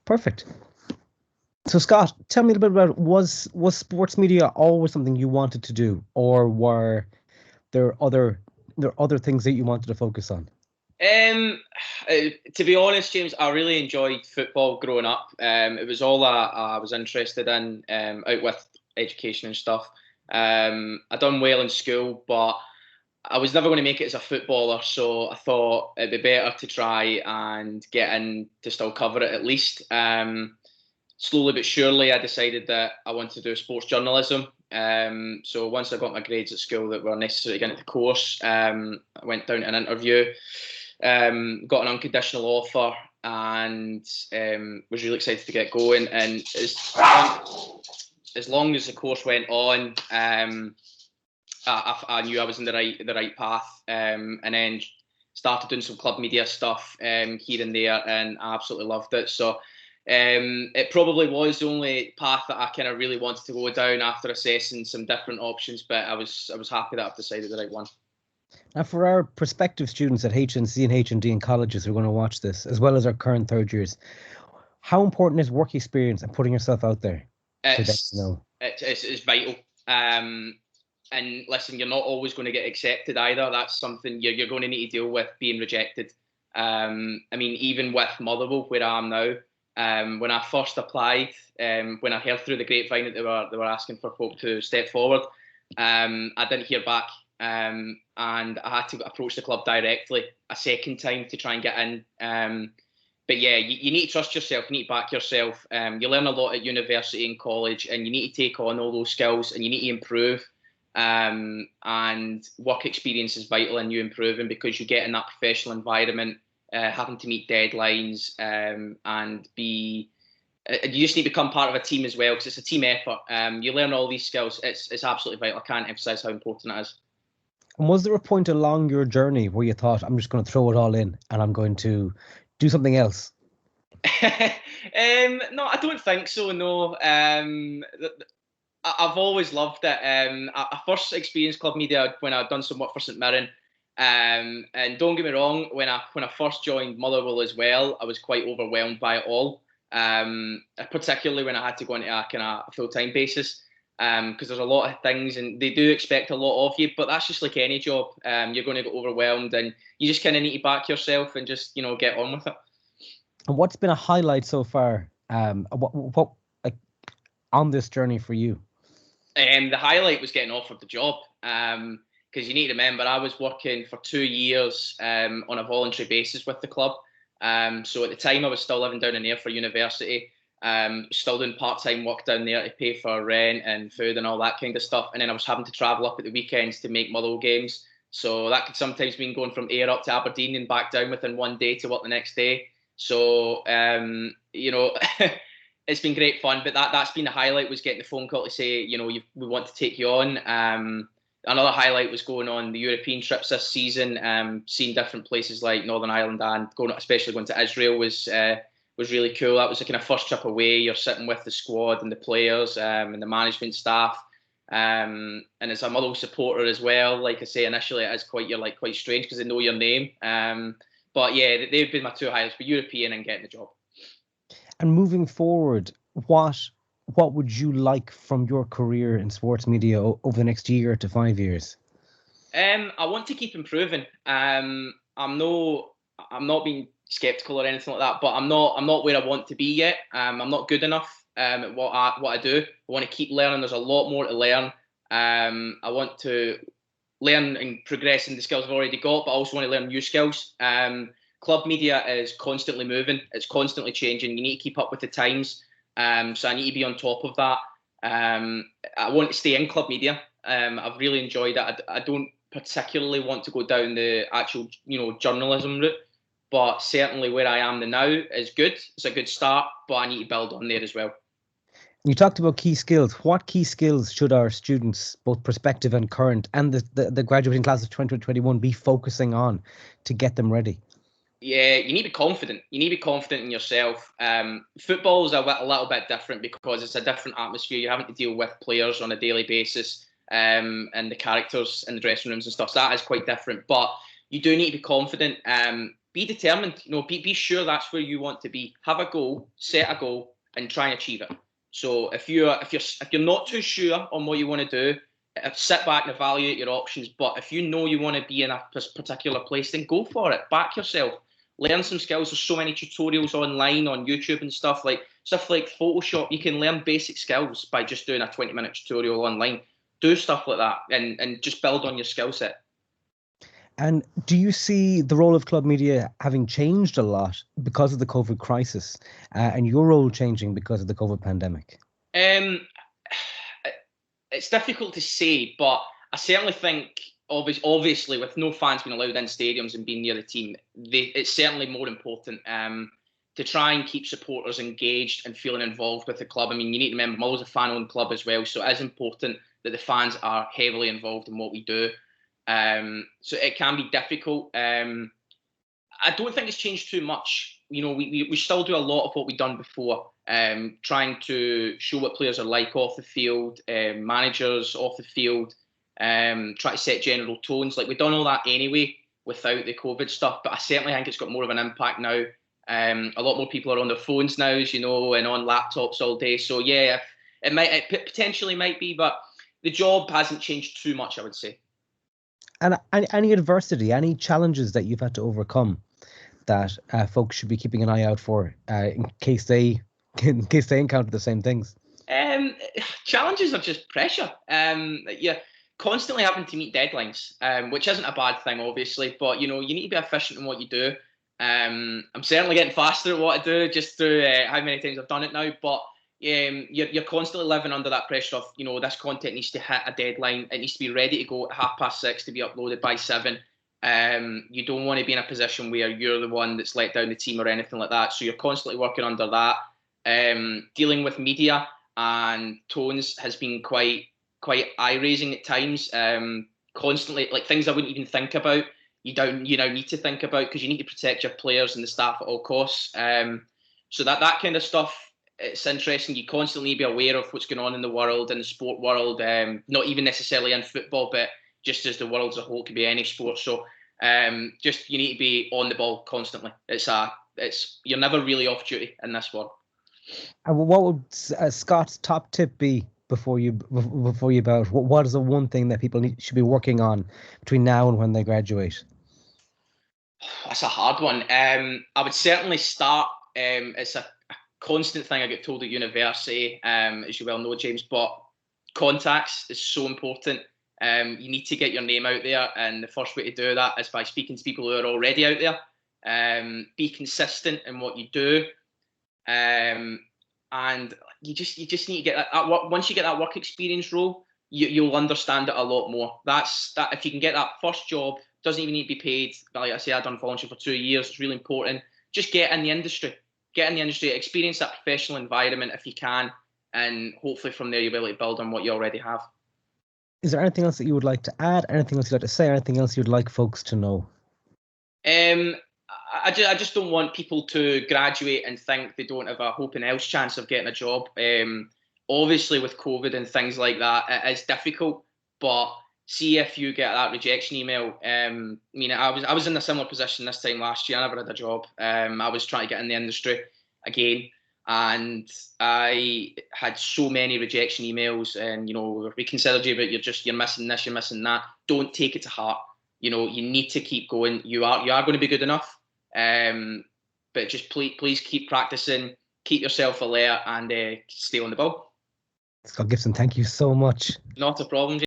Perfect. So Scott, tell me a little bit about was sports media always something you wanted to do, or were there other things that you wanted to focus on? Um, to be honest, James, I really enjoyed football growing up. It was all that I was interested in, out with education and stuff. I done well in school, but I was never going to make it as a footballer, so I thought it'd be better to try and get in to still cover it at least. Slowly but surely, I decided that I wanted to do sports journalism. So once I got my grades at school that were necessary to get into the course, I went down to an interview, got an unconditional offer, and was really excited to get going. And as long as the course went on, I knew I was in the right path, and then started doing some club media stuff here and there, and I absolutely loved it. So it probably was the only path that I kind of really wanted to go down after assessing some different options, but I was happy that I've decided the right one. Now, for our prospective students at HNC and H&D in colleges who are going to watch this, as well as our current third years, how important is work experience and putting yourself out there to them to know? It's vital. And listen, you're not always going to get accepted either. That's something you're going to need to deal with, being rejected. I mean, even with Motherwell, where I am now, when I first applied, when I heard through the grapevine that they were asking for folk to step forward, I didn't hear back, and I had to approach the club directly a second time to try and get in. But yeah, you need to trust yourself. You need to back yourself. You learn a lot at university and college, and you need to take on all those skills, and you need to improve. And work experience is vital in you improving, because you get in that professional environment, having to meet deadlines, and be. You just need to become part of a team as well, because it's a team effort. You learn all these skills. It's absolutely vital. I can't emphasize how important it is. And was there a point along your journey where you thought, I'm just going to throw it all in and I'm going to do something else? No, I don't think so. No, I've always loved it. I first experienced club media when I'd done some work for St Mirren. And don't get me wrong, when I first joined Motherwell as well, I was quite overwhelmed by it all. Particularly when I had to go into a kind of full-time basis, because there's a lot of things and they do expect a lot of you, but that's just like any job. You're going to get overwhelmed, and you just kind of need to back yourself and just get on with it. And what's been a highlight so far? What like on this journey for you? The highlight was getting offered the job. Because you need to remember, I was working for 2 years on a voluntary basis with the club. So at the time, I was still living down in there for university, still doing part-time work down there to pay for rent and food and all that kind of stuff. And then I was having to travel up at the weekends to make Motherwell games. So that could sometimes mean going from Ayr up to Aberdeen and back down within one day to work the next day. So, it's been great fun, but that's been the highlight, was getting the phone call to say, we want to take you on. Another highlight was going on the European trips this season, seeing different places like Northern Ireland, and especially going to Israel was really cool. That was the kind of first trip away. You're sitting with the squad and the players and the management staff. And as a Motherwell supporter as well, like I say, initially it is quite strange because they know your name. But yeah, they've been my two highlights, for European and getting the job. And moving forward, what would you like from your career in sports media over the next year to 5 years? I want to keep improving. I'm not being skeptical or anything like that, but I'm not where I want to be yet. I'm not good enough at what I do. I want to keep learning. There's a lot more to learn. I want to learn and progress in the skills I've already got, but I also want to learn new skills. Club media is constantly moving. It's constantly changing. You need to keep up with the times. So I need to be on top of that. I want to stay in club media. I've really enjoyed it. I don't particularly want to go down the actual, journalism route, but certainly where I am now is good. It's a good start, but I need to build on there as well. You talked about key skills. What key skills should our students, both prospective and current, and the graduating class of 2021 be focusing on to get them ready? Yeah, you need to be confident. You need to be confident in yourself. Football is a little bit different because it's a different atmosphere. You're having to deal with players on a daily basis, and the characters in the dressing rooms and stuff. So that is quite different. But you do need to be confident. be determined. Be sure that's where you want to be. Have a goal, set a goal, and try and achieve it. So if you're not too sure on what you want to do, sit back and evaluate your options. But if you know you want to be in a particular place, then go for it. Back yourself. Learn some skills. There's so many tutorials online on YouTube and stuff like Photoshop. You can learn basic skills by just doing a 20-minute tutorial online. Do stuff like that and just build on your skill set. And do you see the role of club media having changed a lot because of the COVID crisis, and your role changing because of the COVID pandemic? It's difficult to say, but I certainly think, obviously, with no fans being allowed in stadiums and being near the team, it's certainly more important to try and keep supporters engaged and feeling involved with the club. I mean, you need to remember, Mull's a fan-owned club as well, so it is important that the fans are heavily involved in what we do. So it can be difficult. I don't think it's changed too much. We still do a lot of what we've done before, trying to show what players are like off the field, managers off the field, try to set general tones. Like, we've done all that anyway without the COVID stuff, but I certainly think it's got more of an impact now. A lot more people are on their phones now, and on laptops all day. So yeah, it potentially might be, but the job hasn't changed too much, I would say. And any adversity, any challenges that you've had to overcome that folks should be keeping an eye out for in case they encounter the same things? Challenges are just pressure. You're constantly having to meet deadlines, which isn't a bad thing, obviously. But you need to be efficient in what you do. I'm certainly getting faster at what I do, just through how many times I've done it now. But you're constantly living under that pressure of, this content needs to hit a deadline. It needs to be ready to go at 6:30 to be uploaded by 7. You don't want to be in a position where you're the one that's let down the team or anything like that. So you're constantly working under that. Dealing with media and tones has been quite eye-raising at times. Constantly, like, things I wouldn't even think about, you need to think about, because you need to protect your players and the staff at all costs. So that kind of stuff, it's interesting. You constantly need to be aware of what's going on in the world, in the sport world, not even necessarily in football, but just as the world as a whole, could be any sport. So just, you need to be on the ball constantly. You're never really off duty in this world. And what would Scott's top tip be before you bow? What is the one thing that people should be working on between now and when they graduate? That's a hard one. I would certainly start. It's a constant thing I get told at university, as you well know, James, but contacts is so important. You need to get your name out there, and the first way to do that is by speaking to people who are already out there. Be consistent in what you do, and you just need to get that work. Once you get that work experience role, you'll understand it a lot more. That's if you can get that first job, doesn't even need to be paid. Like I say, I've done volunteering for 2 years. It's really important. Just get in the industry. Experience that professional environment if you can, and hopefully from there you'll be able to build on what you already have. Is there anything else that you would like to add? Anything else you'd like to say? Anything else you'd like folks to know? I just don't want people to graduate and think they don't have a hope in hell's chance of getting a job. Obviously, with COVID and things like that, it is difficult. But see, if you get that rejection email, I was in a similar position this time last year. I never had a job. I was trying to get in the industry again, and I had so many rejection emails. And we considered you, but you're missing this, you're missing that. Don't take it to heart. You need to keep going. You are going to be good enough. But just please keep practicing, keep yourself alert, and stay on the ball. Scott Gibson, thank you so much. Not a problem, James.